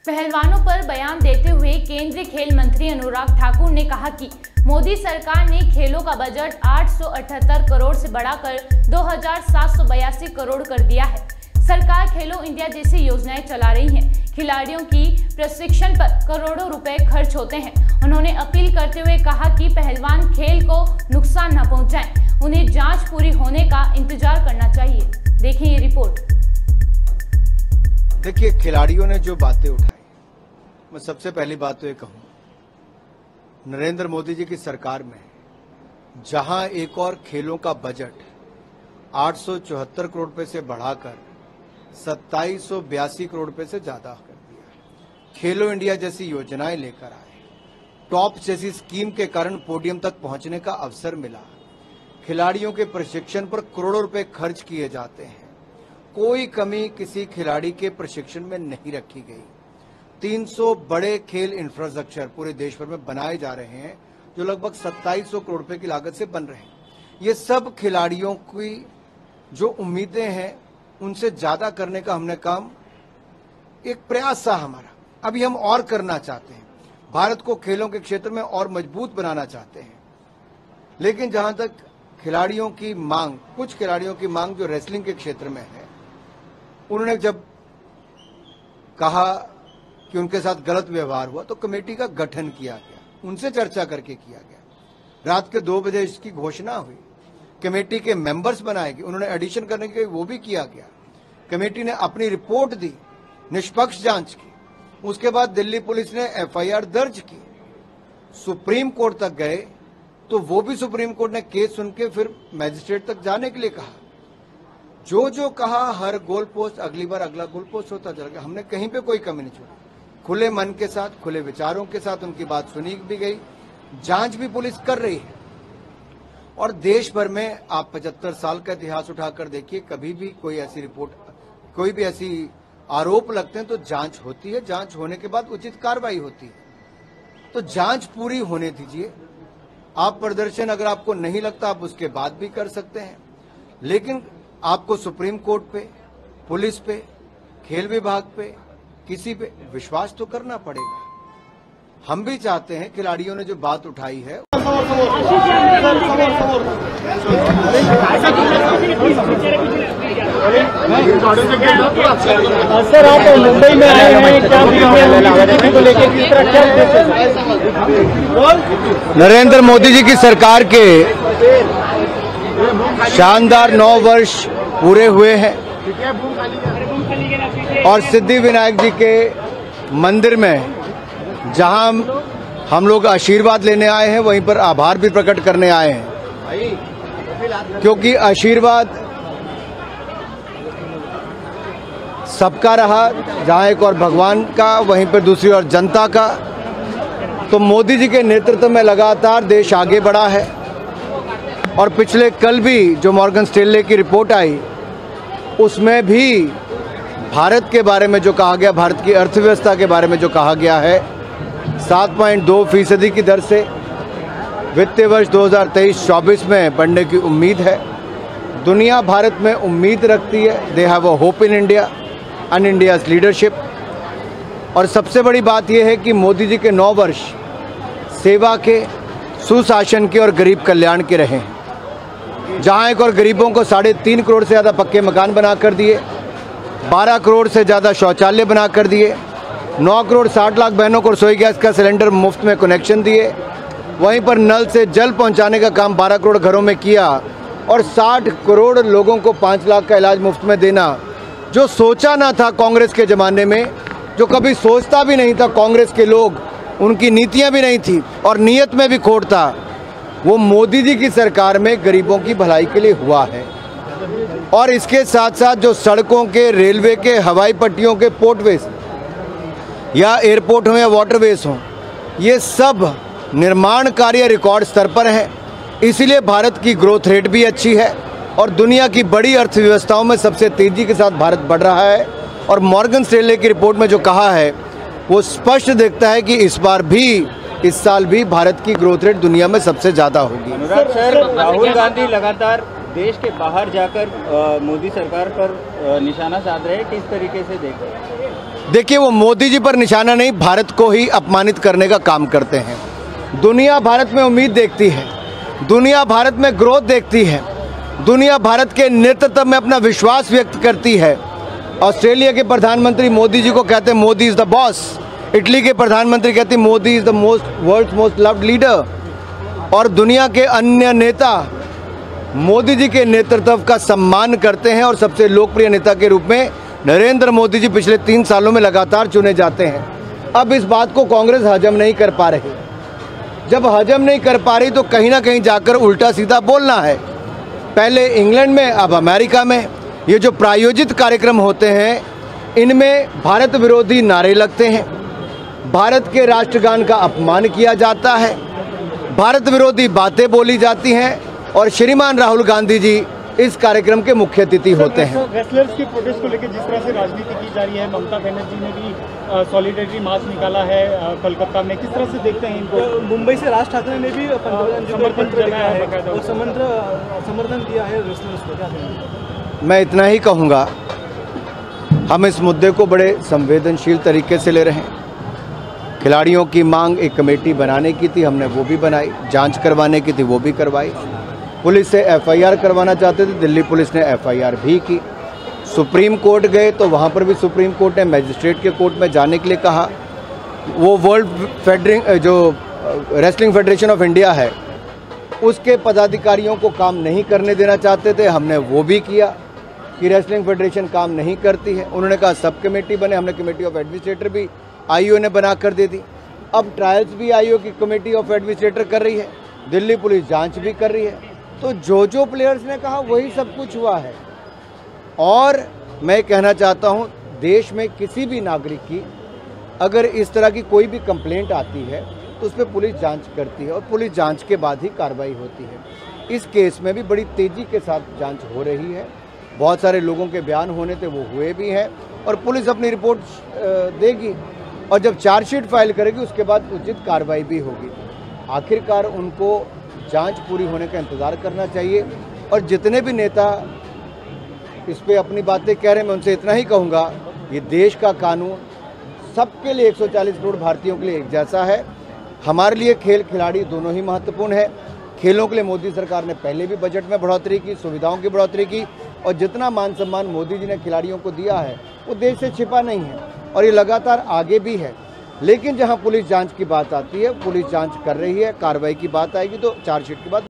पहलवानों पर बयान देते हुए केंद्रीय खेल मंत्री अनुराग ठाकुर ने कहा कि मोदी सरकार ने खेलों का बजट 878 करोड़ से बढ़ाकर 2782 करोड़ कर दिया है। सरकार खेलो इंडिया जैसी योजनाएं चला रही है। खिलाड़ियों की प्रशिक्षण पर करोड़ों रुपए खर्च होते हैं। उन्होंने अपील करते हुए कहा कि पहलवान खेल को नुकसान न पहुंचाएं, उन्हें जांच पूरी होने का इंतजार करना चाहिए। देखिए ये रिपोर्ट। देखिए, खिलाड़ियों ने जो बातें उठाई, मैं सबसे पहली बात तो ये कहूं, नरेंद्र मोदी जी की सरकार में जहां एक और खेलों का बजट 874 करोड़ रुपए से बढ़ाकर 2782 करोड़ रुपए से ज्यादा कर दिया, खेलो इंडिया जैसी योजनाएं लेकर आए, टॉप जैसी स्कीम के कारण पोडियम तक पहुंचने का अवसर मिला, खिलाड़ियों के प्रशिक्षण पर करोड़ों रुपए खर्च किए जाते हैं, कोई कमी किसी खिलाड़ी के प्रशिक्षण में नहीं रखी गई। 300 बड़े खेल इंफ्रास्ट्रक्चर पूरे देश भर में बनाए जा रहे हैं जो लगभग 2700 करोड़ रुपए की लागत से बन रहे हैं। ये सब खिलाड़ियों की जो उम्मीदें हैं उनसे ज्यादा करने का हमने काम, एक प्रयास था हमारा। अभी हम और करना चाहते हैं, भारत को खेलों के क्षेत्र में और मजबूत बनाना चाहते हैं। लेकिन जहां तक खिलाड़ियों की मांग, कुछ खिलाड़ियों की मांग जो रेसलिंग के क्षेत्र में है, उन्होंने जब कहा कि उनके साथ गलत व्यवहार हुआ तो कमेटी का गठन किया गया, उनसे चर्चा करके किया गया। रात के 2 बजे इसकी घोषणा हुई, कमेटी के मेंबर्स बनाए गए, उन्होंने एडिशन करने के वो भी किया गया। कमेटी ने अपनी रिपोर्ट दी, निष्पक्ष जांच की, उसके बाद दिल्ली पुलिस ने एफआईआर दर्ज की, सुप्रीम कोर्ट तक गए तो वो भी सुप्रीम कोर्ट ने केस सुन के फिर मैजिस्ट्रेट तक जाने के लिए कहा। जो जो कहा, हर गोल पोस्ट अगली बार अगला गोल पोस्ट होता चला गया। हमने कहीं पे कोई कमी नहीं छोड़ी, खुले मन के साथ, खुले विचारों के साथ उनकी बात सुनी भी गई, जांच भी पुलिस कर रही है। और देश भर में आप 75 साल का इतिहास उठाकर देखिए, कभी भी कोई ऐसी रिपोर्ट, कोई भी ऐसी आरोप लगते हैं तो जांच होती है, जांच होने के बाद उचित कार्रवाई होती है। तो जांच पूरी होने दीजिए। आप प्रदर्शन अगर आपको नहीं लगता आप उसके बाद भी कर सकते हैं, लेकिन आपको सुप्रीम कोर्ट पे, पुलिस पे, खेल विभाग पे, किसी पे विश्वास तो करना पड़ेगा। हम भी चाहते हैं, खिलाड़ियों ने जो बात उठाई है, सर आप मुंबई में आए हैं, क्या को लेकर किस तरह क्या? नरेंद्र मोदी जी की सरकार के शानदार 9 वर्ष पूरे हुए हैं और सिद्धि विनायक जी के मंदिर में जहां हम लोग आशीर्वाद लेने आए हैं, वहीं पर आभार भी प्रकट करने आए हैं, क्योंकि आशीर्वाद सबका रहा, जहां एक और भगवान का, वहीं पर दूसरी ओर जनता का। तो मोदी जी के नेतृत्व में लगातार देश आगे बढ़ा है और पिछले कल भी जो मॉर्गन स्टैनले की रिपोर्ट आई, उसमें भी भारत के बारे में जो कहा गया, भारत की अर्थव्यवस्था के बारे में जो कहा गया है, 7.2% की दर से वित्तीय वर्ष 2023-24 में बढ़ने की उम्मीद है। दुनिया भारत में उम्मीद रखती है, they have a hope in India and India's leadership. और सबसे बड़ी बात यह है कि मोदी जी के 9 वर्ष सेवा के, सुशासन के और गरीब कल्याण के रहे हैं, जहां एक और गरीबों को 3.5 करोड़ से ज़्यादा पक्के मकान बना कर दिए, 12 करोड़ से ज़्यादा शौचालय बना कर दिए, 9 करोड़ 60 लाख बहनों को रसोई गैस का सिलेंडर मुफ्त में कनेक्शन दिए, वहीं पर नल से जल पहुंचाने का काम 12 करोड़ घरों में किया और 60 करोड़ लोगों को 5 लाख का इलाज मुफ्त में देना। जो सोचा ना था कांग्रेस के ज़माने में, जो कभी सोचता भी नहीं था कांग्रेस के लोग, उनकी नीतियां भी नहीं थी और नीयत में भी खोट था, वो मोदी जी की सरकार में गरीबों की भलाई के लिए हुआ है। और इसके साथ साथ जो सड़कों के, रेलवे के, हवाई पट्टियों के, पोर्टवेज या एयरपोर्ट हो या वाटरवेज हो, ये सब निर्माण कार्य रिकॉर्ड स्तर पर है। इसीलिए भारत की ग्रोथ रेट भी अच्छी है और दुनिया की बड़ी अर्थव्यवस्थाओं में सबसे तेजी के साथ भारत बढ़ रहा है। और मॉर्गन स्टैनले की रिपोर्ट में जो कहा है, वो स्पष्ट दिखता है कि इस साल भी भारत की ग्रोथ रेट दुनिया में सबसे ज़्यादा होगी। अनुराग सर, राहुल गांधी लगातार देश के बाहर जाकर मोदी सरकार पर निशाना साध रहे हैं, किस तरीके से देख रहे हैं? देखिए, वो मोदी जी पर निशाना नहीं, भारत को ही अपमानित करने का काम करते हैं। दुनिया भारत में उम्मीद देखती है, दुनिया भारत में ग्रोथ देखती है, दुनिया भारत के नेतृत्व में अपना विश्वास व्यक्त करती है। ऑस्ट्रेलिया के प्रधानमंत्री मोदी जी को कहते हैं Modi is the boss. Italy के प्रधानमंत्री कहते हैं Modi is the world's most loved leader. और दुनिया के अन्य नेता मोदी जी के नेतृत्व का सम्मान करते हैं और सबसे लोकप्रिय नेता के रूप में नरेंद्र मोदी जी पिछले 3 सालों में लगातार चुने जाते हैं। अब इस बात को कांग्रेस हजम नहीं कर पा रही। जब हजम नहीं कर पा रही तो कहीं ना कहीं जाकर उल्टा सीधा बोलना है। पहले इंग्लैंड में, अब अमेरिका में ये जो प्रायोजित कार्यक्रम होते हैं, इनमें भारत विरोधी नारे लगते हैं, भारत के राष्ट्रगान का अपमान किया जाता है, भारत विरोधी बातें बोली जाती हैं और श्रीमान राहुल गांधी जी इस कार्यक्रम के मुख्य अतिथि होते हैं। रेसलर्स की प्रोटेस्ट को लेकर जिस तरह से राजनीति की जा रही है, ममता बनर्जी ने भी सॉलिडेरिटी मार्च निकाला है कोलकाता में, किस तरह से देखते हैं इनको? मुंबई से राज ठाकरे ने भी समर्थन दिया है रेसलर्स को, क्या कहेंगे? मैं इतना ही कहूँगा, हम इस मुद्दे को बड़े संवेदनशील तरीके से ले रहे हैं। खिलाड़ियों की मांग एक कमेटी बनाने की थी, हमने वो भी बनाई, जांच करवाने की थी वो भी करवाई, पुलिस से एफआईआर करवाना चाहते थे, दिल्ली पुलिस ने एफआईआर भी की, सुप्रीम कोर्ट गए तो वहाँ पर भी सुप्रीम कोर्ट ने मजिस्ट्रेट के कोर्ट में जाने के लिए कहा। वो रेसलिंग फेडरेशन ऑफ इंडिया है, उसके पदाधिकारियों को काम नहीं करने देना चाहते थे, हमने वो भी किया कि रेसलिंग फेडरेशन काम नहीं करती है। उन्होंने कहा सब कमेटी बने, हमने कमेटी ऑफ एडमिनिस्ट्रेटर भी आईओ ने बना कर दे दी। अब ट्रायल्स भी आईओ की कमेटी ऑफ एडमिनिस्ट्रेटर कर रही है, दिल्ली पुलिस जांच भी कर रही है। तो जो प्लेयर्स ने कहा वही सब कुछ हुआ है। और मैं कहना चाहता हूं, देश में किसी भी नागरिक की अगर इस तरह की कोई भी कंप्लेंट आती है तो उस पर पुलिस जांच करती है और पुलिस जांच के बाद ही कार्रवाई होती है। इस केस में भी बड़ी तेज़ी के साथ जांच हो रही है। बहुत सारे लोगों के बयान होने थे, वो हुए भी हैं और पुलिस अपनी रिपोर्ट देगी और जब चार्जशीट फाइल करेगी उसके बाद उचित कार्रवाई भी होगी। आखिरकार उनको जांच पूरी होने का इंतज़ार करना चाहिए। और जितने भी नेता इस पे अपनी बातें कह रहे हैं, मैं उनसे इतना ही कहूँगा, ये देश का कानून सबके लिए 140 करोड़ भारतीयों के लिए एक जैसा है। हमारे लिए खेल खिलाड़ी दोनों ही महत्वपूर्ण है। खेलों के लिए मोदी सरकार ने पहले भी बजट में बढ़ोतरी की, सुविधाओं की बढ़ोतरी की और जितना मान सम्मान मोदी जी ने खिलाड़ियों को दिया है वो देश से छिपा नहीं है और ये लगातार आगे भी है। लेकिन जहां पुलिस जांच की बात आती है, पुलिस जांच कर रही है, कार्रवाई की बात आएगी तो चार्जशीट की बात